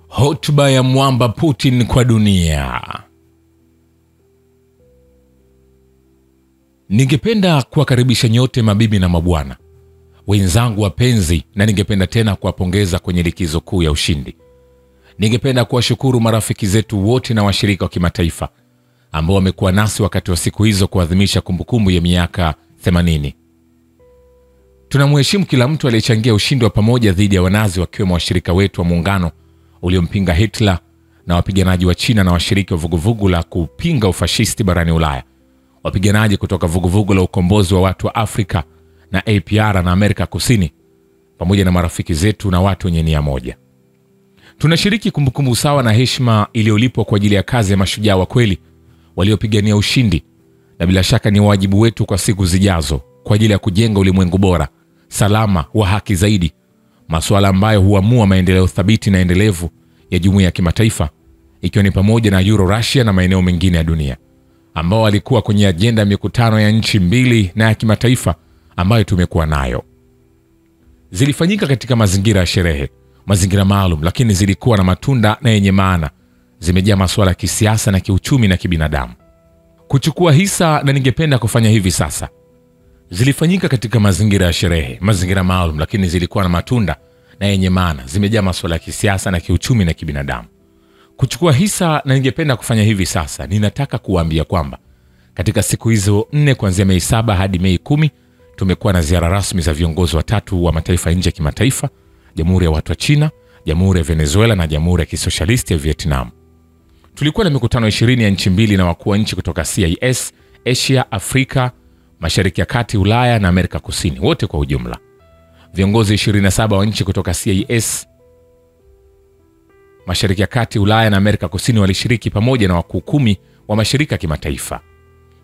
Hotuba ya mwamba Putin kwa dunia. Ningependa kuwakaribisha nyote mabibi na mabwana, wenzangu wapenzi, na ningependa tena kuwapongeza kwenye likizo kuu ya ushindi. Ningependa kuwashukuru marafiki zetu wote na washirika wa kimataifa ambao wamekuwa nasi wakati wa siku hizo kuadhimisha kumbukumbu ya miaka 80. Tunamheshimu kila mtu aliyechangia ushindi wa pamoja dhidi ya Wanazi, wakiwemo washirika wetu wa muungano uliompinga Hitler na wapiganaji wa China na washiriki wa vuguvugu la kupinga ufashisti barani Ulaya, wapiganaji kutoka vuguvugu la ukombozi wa watu wa Afrika na APR na Amerika Kusini, pamoja na marafiki zetu na watu wenye nia moja. Tunashiriki kumbukumbu sawa na heshima iliyolipwa kwa ajili ya kazi ya mashujaa wa kweli waliopigania ushindi, na bila shaka ni wajibu wetu kwa siku zijazo kwa ajili ya kujenga ulimwengu bora, salama, wa haki zaidi, masuala ambayo huamua maendeleo thabiti na endelevu ya jumuiya ya kimataifa, ikiwa ni pamoja na Euro Russia na maeneo mengine ya dunia, ambao walikuwa kwenye ajenda ya mikutano ya nchi mbili na ya kimataifa ambayo tumekuwa nayo. Zilifanyika katika mazingira ya sherehe, mazingira maalum, lakini zilikuwa na matunda na yenye maana. Zimejaa masuala ya kisiasa na kiuchumi na kibinadamu. Kuchukua hisa, na ningependa kufanya hivi sasa. Zilifanyika katika mazingira ya sherehe, mazingira maalum, lakini zilikuwa na matunda na yenye maana. Zimejaa masuala ya kisiasa na kiuchumi na kibinadamu. Kuchukua hisa, na ningependa kufanya hivi sasa. Ninataka kuambia kwamba katika siku hizo 4 kuanzia Mei 7 hadi Mei 10 tumekuwa na ziara rasmi za viongozi watatu wa mataifa nje ya kimataifa: Jamhuri ya Watu wa China, Jamhuri ya Venezuela na Jamhuri ya Kisosialisti ya Vietnam. Tulikuwa na mikutano 20 ya nchi mbili na wakuu wa nchi kutoka CIS, Asia, Afrika, Mashariki ya Kati, Ulaya na Amerika Kusini, wote kwa ujumla. Viongozi 27 wa nchi kutoka CIS, Mashariki ya Kati, Ulaya na Amerika Kusini walishiriki pamoja na wakuu 10 wa mashirika ya kimataifa.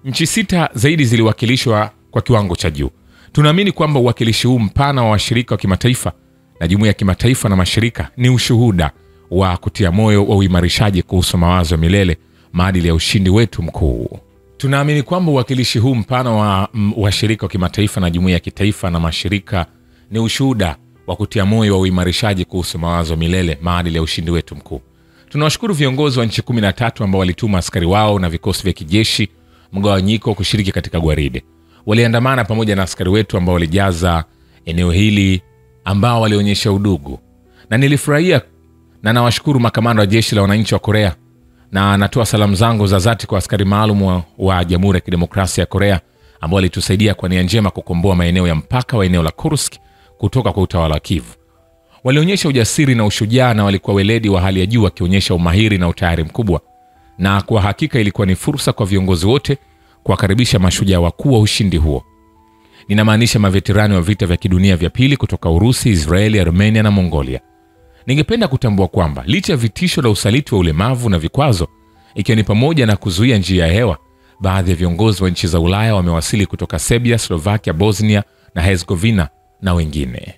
Nchi 6 zaidi ziliwakilishwa kwa kiwango cha juu. Tunaamini kwamba uwakilishi huu mpana wa washirika wa kimataifa na jumuiya ya kimataifa na mashirika ni ushuhuda wa kutia moyo wa uimarishaji kuhusu mawazo ya milele, maadili ya ushindi wetu mkuu. Tunaamini kwamba uwakilishi huu mpana wa washirika wa kimataifa na jumuiya ya kitaifa na mashirika ni ushuhuda wa kutia moyo wa uimarishaji kuhusu mawazo ya milele, maadili ya ushindi wetu mkuu. Tunawashukuru viongozi wa nchi 13 ambao walituma askari wao na vikosi vya kijeshi mgawanyiko kushiriki katika gwaride. Waliandamana pamoja na askari wetu ambao walijaza eneo hili, ambao walionyesha udugu. Na nilifurahia na nawashukuru makamanda wa jeshi la wananchi wa Korea, na natoa salamu zangu za dhati kwa askari maalum wa Jamhuri ya Kidemokrasia ya Korea ambao walitusaidia kwa nia njema kukomboa maeneo ya mpaka wa eneo la Kursk kutoka kwa utawala wa Kiev. Walionyesha ujasiri na ushujaa na walikuwa weledi wa hali ya juu, wakionyesha umahiri na utayari mkubwa. Na kwa hakika ilikuwa ni fursa kwa viongozi wote kuwakaribisha mashujaa wakuu wa ushindi huo. Ninamaanisha maveterani wa vita vya kidunia vya pili kutoka Urusi, Israeli, Armenia na Mongolia. Ningependa kutambua kwamba licha ya vitisho la usaliti wa ulemavu na vikwazo, ikiwa ni pamoja na kuzuia njia ya hewa, baadhi ya viongozi wa nchi za Ulaya wamewasili kutoka Serbia, Slovakia, Bosnia na Herzegovina na wengine.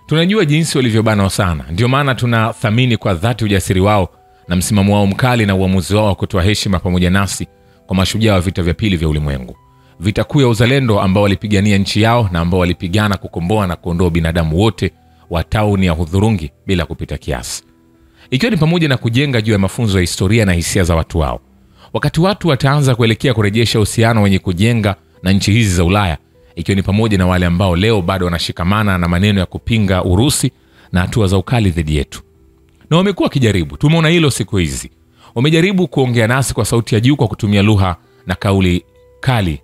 Tunajua jinsi walivyobanwa sana, ndio maana tunathamini kwa dhati ujasiri wao na msimamo wao mkali na uamuzi wao wa kutoa heshima pamoja nasi kwa mashujaa wa vita vya pili vya ulimwengu, vita kuu ya uzalendo ambao walipigania nchi yao na ambao walipigana kukomboa na kuondoa binadamu wote wa tauni ya hudhurungi bila kupita kiasi, ikiwa ni pamoja na kujenga juu ya mafunzo ya historia na hisia za watu wao. Wakati watu wataanza kuelekea kurejesha uhusiano wenye kujenga na nchi hizi za Ulaya, ikiwa ni pamoja na wale ambao leo bado wanashikamana na maneno ya kupinga Urusi na hatua za ukali dhidi yetu, na wamekuwa kijaribu, tumeona hilo siku hizi, wamejaribu kuongea nasi kwa sauti ya juu kwa kutumia lugha na kauli kali.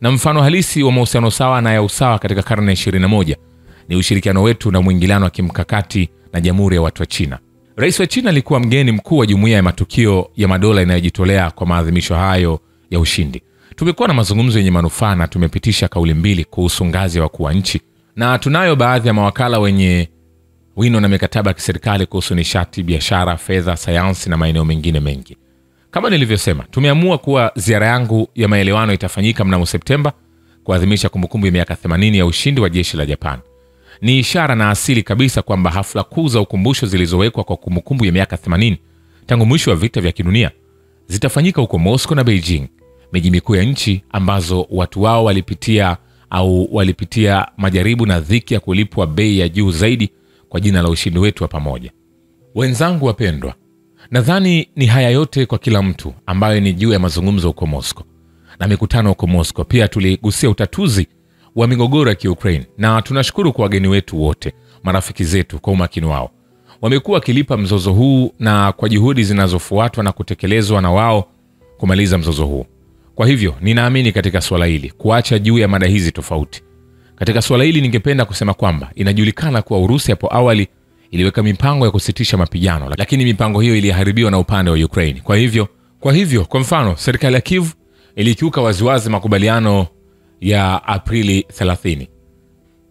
Na mfano halisi wa mahusiano sawa na ya usawa katika karne 21 ni ushirikiano wetu na mwingiliano wa kimkakati na Jamhuri ya Watu wa China. Rais wa China alikuwa mgeni mkuu wa jumuiya ya matukio ya madola inayojitolea kwa maadhimisho hayo ya ushindi. Tumekuwa na mazungumzo yenye manufaa na tumepitisha kauli mbili kuhusu ngazi ya wakuu wa nchi, na tunayo baadhi ya mawakala wenye wino na mikataba ya kiserikali kuhusu nishati, biashara, fedha, sayansi na maeneo mengine mengi. Kama nilivyosema, tumeamua kuwa ziara yangu ya maelewano itafanyika mnamo Septemba kuadhimisha kumbukumbu ya miaka 80 ya ushindi wa jeshi la Japan. Ni ishara na asili kabisa kwamba hafla kuu za ukumbusho zilizowekwa kwa kumbukumbu ya miaka 80 tangu mwisho wa vita vya kidunia zitafanyika huko Moscow na Beijing, miji mikuu ya nchi ambazo watu wao walipitia majaribu na dhiki ya kulipwa bei ya juu zaidi kwa jina la ushindi wetu wa pamoja. Wenzangu wapendwa, nadhani ni haya yote kwa kila mtu ambayo ni juu ya mazungumzo huko Moscow na mikutano huko Moscow. Pia tuligusia utatuzi wa migogoro ya Ukraine, na tunashukuru kwa wageni wetu wote, marafiki zetu kwa umakini wao. Wamekuwa kilipa mzozo huu na kwa juhudi zinazofuatwa na kutekelezwa na wao kumaliza mzozo huu. Kwa hivyo ninaamini katika swala hili kuacha juu ya mada hizi tofauti. Katika swala hili ningependa kusema kwamba inajulikana kuwa Urusi hapo awali iliweka mipango ya kusitisha mapigano, lakini mipango hiyo iliharibiwa na upande wa Ukraine. Kwa hivyo kwa mfano serikali ya Kiev ilikiuka waziwazi makubaliano ya Aprili 30.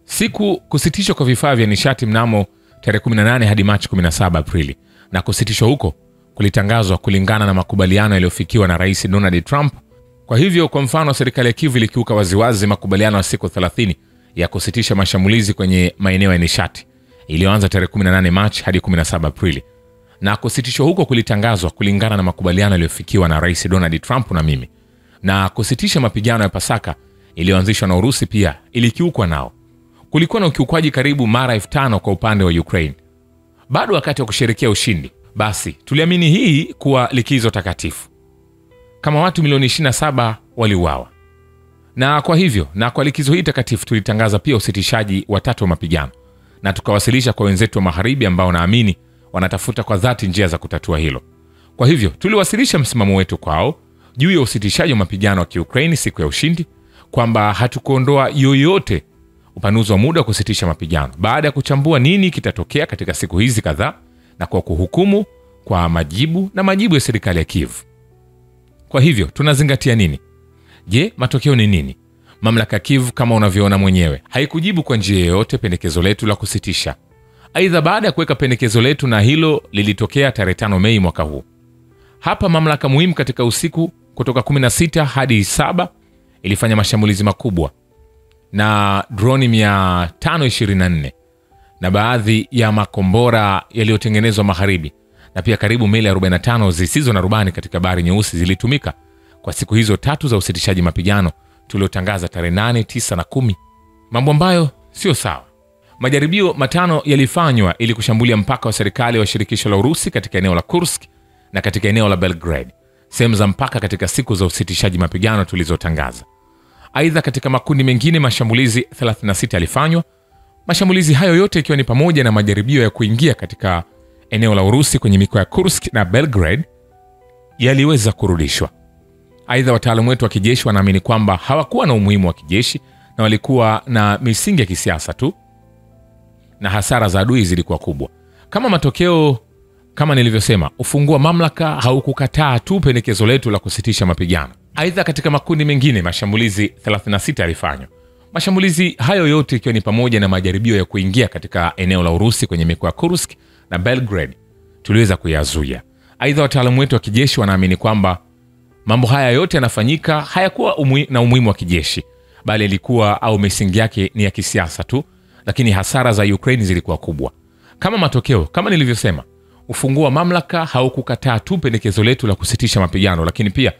Siku kusitishwa kwa vifaa vya nishati mnamo tarehe 18 hadi Machi 17 Aprili, na kusitishwa huko kulitangazwa kulingana na makubaliano yaliyofikiwa na Rais Donald Trump. Kwa hivyo kwa mfano serikali ya Kiev ilikiuka waziwazi makubaliano ya siku 30 ya kusitisha mashambulizi kwenye maeneo ya nishati iliyoanza tarehe 18 Machi hadi 17 Aprili, na kusitishwa huko kulitangazwa kulingana na makubaliano yaliyofikiwa na Rais Donald Trump na mimi. Na kusitisha mapigano ya Pasaka iliyoanzishwa na Urusi pia ilikiukwa nao. Kulikuwa na ukiukwaji karibu mara 5000 kwa upande wa Ukraine. Bado wakati wa kusherehekea ushindi, basi tuliamini hii kuwa likizo takatifu, kama watu milioni 27 waliuawa. Na kwa hivyo, na kwa likizo hii takatifu tulitangaza pia usitishaji wa 3 wa mapigano, na tukawasilisha kwa wenzetu wa magharibi ambao naamini wanatafuta kwa dhati njia za kutatua hilo. Kwa hivyo tuliwasilisha msimamo wetu kwao juu ya usitishaji wa mapigano wa Ukraine siku ya ushindi, kwamba hatukuondoa yoyote upanuzi wa muda wa kusitisha mapigano baada ya kuchambua nini kitatokea katika siku hizi kadhaa na kwa kuhukumu kwa majibu ya serikali ya Kiev. Kwa hivyo tunazingatia nini? Je, matokeo ni nini? Mamlaka ya Kiev kama unavyoona mwenyewe haikujibu kwa njia yoyote pendekezo letu la kusitisha. Aidha, baada ya kuweka pendekezo letu, na hilo lilitokea tarehe 5 Mei mwaka huu, hapa mamlaka muhimu katika usiku kutoka 16 hadi 7 ilifanya mashambulizi makubwa na droni 524 na baadhi ya makombora yaliyotengenezwa magharibi, na pia karibu meli 45 zisizo na rubani katika Bahari Nyeusi zilitumika kwa siku hizo 3 za usitishaji mapigano tuliotangaza tarehe 8, 9 na 10, mambo ambayo sio sawa. Majaribio 5 yalifanywa ili kushambulia mpaka wa serikali wa shirikisho la Urusi katika eneo la Kursk na katika eneo la Belgrade, sehemu za mpaka katika siku za usitishaji mapigano tulizotangaza. Aidha, katika makundi mengine mashambulizi 36 yalifanywa. Mashambulizi hayo yote ikiwa ni pamoja na majaribio ya kuingia katika eneo la Urusi kwenye mikoa ya Kursk na Belgrade yaliweza kurudishwa. Aidha, wataalamu wetu wa kijeshi wanaamini kwamba hawakuwa na umuhimu wa kijeshi na walikuwa na misingi ya kisiasa tu, na hasara za adui zilikuwa kubwa. Kama matokeo, kama nilivyosema, ufungua mamlaka haukukataa tu pendekezo letu la kusitisha mapigano. Aidha, katika makundi mengine mashambulizi 36 yalifanywa. Mashambulizi hayo yote ikiwa ni pamoja na majaribio ya kuingia katika eneo la Urusi kwenye mikoa ya Kursk na Belgrade tuliweza kuyazuia. Aidha, wataalamu wetu wa kijeshi wanaamini kwamba mambo haya yote yanafanyika hayakuwa na umuhimu wa kijeshi, bali ilikuwa au misingi yake ni ya kisiasa tu, lakini hasara za Ukraine zilikuwa kubwa. Kama matokeo, kama nilivyosema, ufungua mamlaka haukukataa tu pendekezo letu la kusitisha mapigano, lakini pia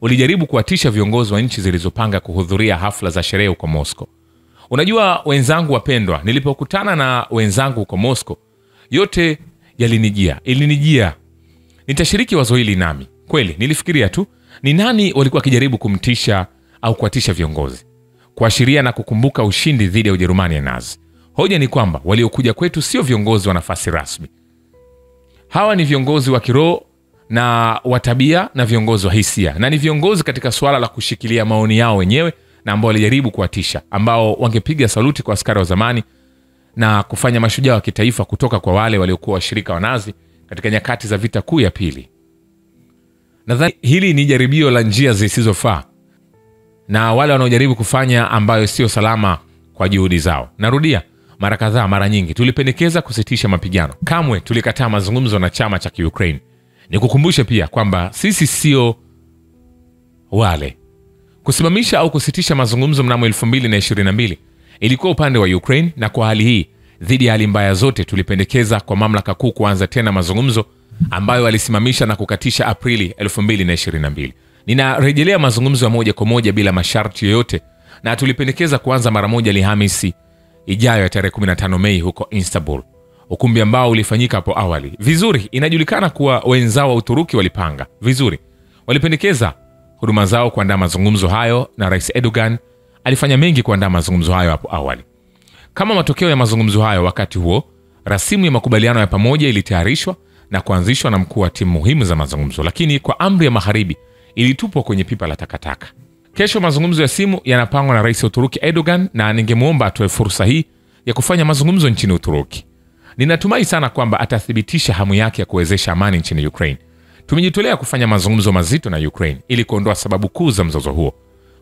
ulijaribu kuwatisha viongozi wa nchi zilizopanga kuhudhuria hafla za sherehe huko Moscow. Unajua wenzangu wapendwa, nilipokutana na wenzangu huko Moscow, yote ilinijia nitashiriki wazo hili nami. Kweli nilifikiria tu ni nani walikuwa kijaribu kumtisha au kuwatisha viongozi, kuashiria na kukumbuka ushindi dhidi ya Ujerumani ya Nazi. Hoja ni kwamba waliokuja kwetu sio viongozi wa nafasi rasmi. Hawa ni viongozi wa kiroho na wa tabia na viongozi wa hisia, na ni viongozi katika swala la kushikilia maoni yao wenyewe, na ambao walijaribu kuwatisha, ambao wangepiga saluti kwa askari wa zamani na kufanya mashujaa wa kitaifa kutoka kwa wale waliokuwa washirika wa Nazi katika nyakati za vita kuu ya pili. Nadhani hili ni jaribio la njia zisizofaa na wale wanaojaribu kufanya ambayo sio salama kwa juhudi zao. Narudia mara kadhaa, mara nyingi tulipendekeza kusitisha mapigano. Kamwe tulikataa mazungumzo na chama cha Ukraine. Nikukumbushe pia kwamba sisi sio wale. Kusimamisha au kusitisha mazungumzo mnamo 2022 ilikuwa upande wa Ukraine, na kwa hali hii, dhidi ya hali mbaya zote, tulipendekeza kwa mamlaka kuu kuanza tena mazungumzo ambayo walisimamisha na kukatisha Aprili 2022. Ninarejelea mazungumzo ya moja kwa moja bila masharti yoyote, na tulipendekeza kuanza mara moja Alhamisi ijayo ya tarehe 15 Mei huko Istanbul. ukumbi ambao ulifanyika hapo awali. Vizuri, inajulikana kuwa wenzao wa Uturuki walipanga vizuri, walipendekeza huduma zao kuandaa mazungumzo hayo, na Rais Erdogan alifanya mengi kuandaa mazungumzo hayo hapo awali. Kama matokeo ya mazungumzo hayo, wakati huo rasimu ya makubaliano ya pamoja ilitayarishwa na kuanzishwa na mkuu wa timu muhimu za mazungumzo, lakini kwa amri ya Magharibi ilitupwa kwenye pipa la takataka. Kesho mazungumzo ya simu yanapangwa na Rais wa Uturuki Erdogan, na ningemuomba atoe fursa hii ya kufanya mazungumzo nchini Uturuki. Ninatumai sana kwamba atathibitisha hamu yake ya kuwezesha amani nchini Ukraine. Tumejitolea kufanya mazungumzo mazito na Ukraine ili kuondoa sababu kuu za mzozo huo,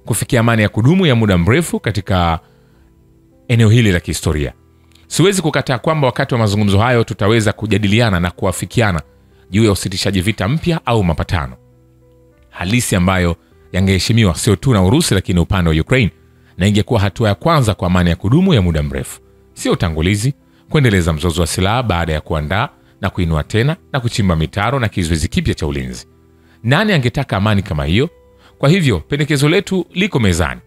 kufikia amani ya kudumu ya muda mrefu katika eneo hili la kihistoria. Siwezi kukataa kwamba wakati wa mazungumzo hayo tutaweza kujadiliana na kuafikiana juu ya usitishaji vita mpya au mapatano halisi ambayo yangeheshimiwa sio tu na Urusi lakini upande wa Ukraine, na ingekuwa hatua ya kwanza kwa amani ya kudumu ya muda mrefu, sio utangulizi kuendeleza mzozo wa silaha baada ya kuandaa na kuinua tena na kuchimba mitaro na kizuizi kipya cha ulinzi. Nani angetaka amani kama hiyo? Kwa hivyo pendekezo letu liko mezani.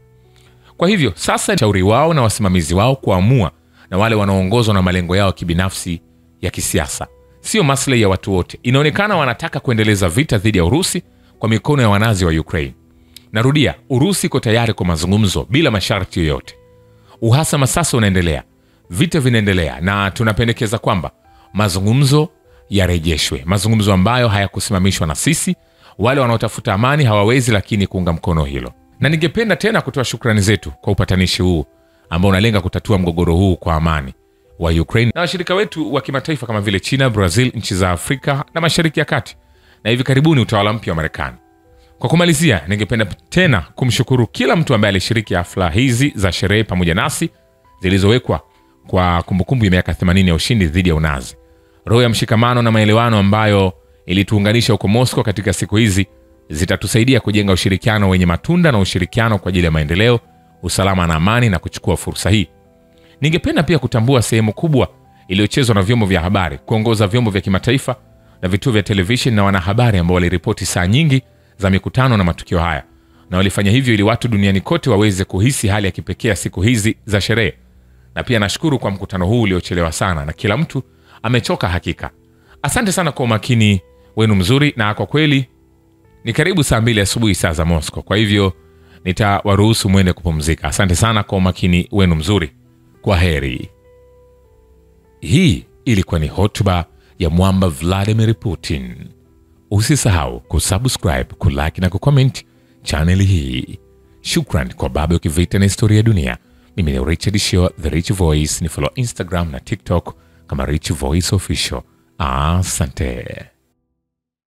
Kwa hivyo sasa shauri wao na wasimamizi wao kuamua, na wale wanaoongozwa na malengo yao kibinafsi ya kisiasa, sio maslahi ya watu wote. Inaonekana wanataka kuendeleza vita dhidi ya Urusi kwa mikono ya wanazi wa Ukraine. Narudia, Urusi iko tayari kwa mazungumzo bila masharti yoyote. Uhasama sasa unaendelea, vita vinaendelea, na tunapendekeza kwamba mazungumzo yarejeshwe, mazungumzo ambayo hayakusimamishwa na sisi. Wale wanaotafuta amani hawawezi lakini kuunga mkono hilo. Na ningependa tena kutoa shukrani zetu kwa upatanishi huu ambao unalenga kutatua mgogoro huu kwa amani wa Ukraine, na washirika wetu wa kimataifa kama vile China, Brazil, nchi za Afrika na Mashariki ya Kati, na hivi karibuni utawala mpya wa Marekani. Kwa kumalizia, ningependa tena kumshukuru kila mtu ambaye alishiriki hafla hizi za sherehe pamoja nasi zilizowekwa kwa kumbukumbu ya miaka 80 ya ushindi dhidi ya Unazi. Roho ya mshikamano na maelewano ambayo ilituunganisha huko Moscow katika siku hizi zitatusaidia kujenga ushirikiano wenye matunda na ushirikiano kwa ajili ya maendeleo, usalama na amani. Na kuchukua fursa hii, ningependa pia kutambua sehemu kubwa iliyochezwa na vyombo vya habari, kuongoza vyombo vya kimataifa na vituo vya television na wanahabari ambao waliripoti saa nyingi za mikutano na matukio haya, na walifanya hivyo ili watu duniani kote waweze kuhisi hali ya kipekee siku hizi za sherehe. Na pia nashukuru kwa mkutano huu uliochelewa sana na kila mtu amechoka hakika. Asante sana kwa umakini wenu mzuri, na kwa kweli ni karibu saa 2 asubuhi saa za Moscow, kwa hivyo nitawaruhusu mwende kupumzika. Asante sana kwa umakini wenu mzuri. Kwa heri. Hii ilikuwa ni hotuba ya mwamba Vladimir Putin. Usisahau kusubscribe, kulike na kucomment channel hii. Shukran kwa baba ukivita na historia ya dunia. Mimi ni Richard Shio, The Rich Voice. Ni follow Instagram na TikTok kama Rich Voice Official. Asante.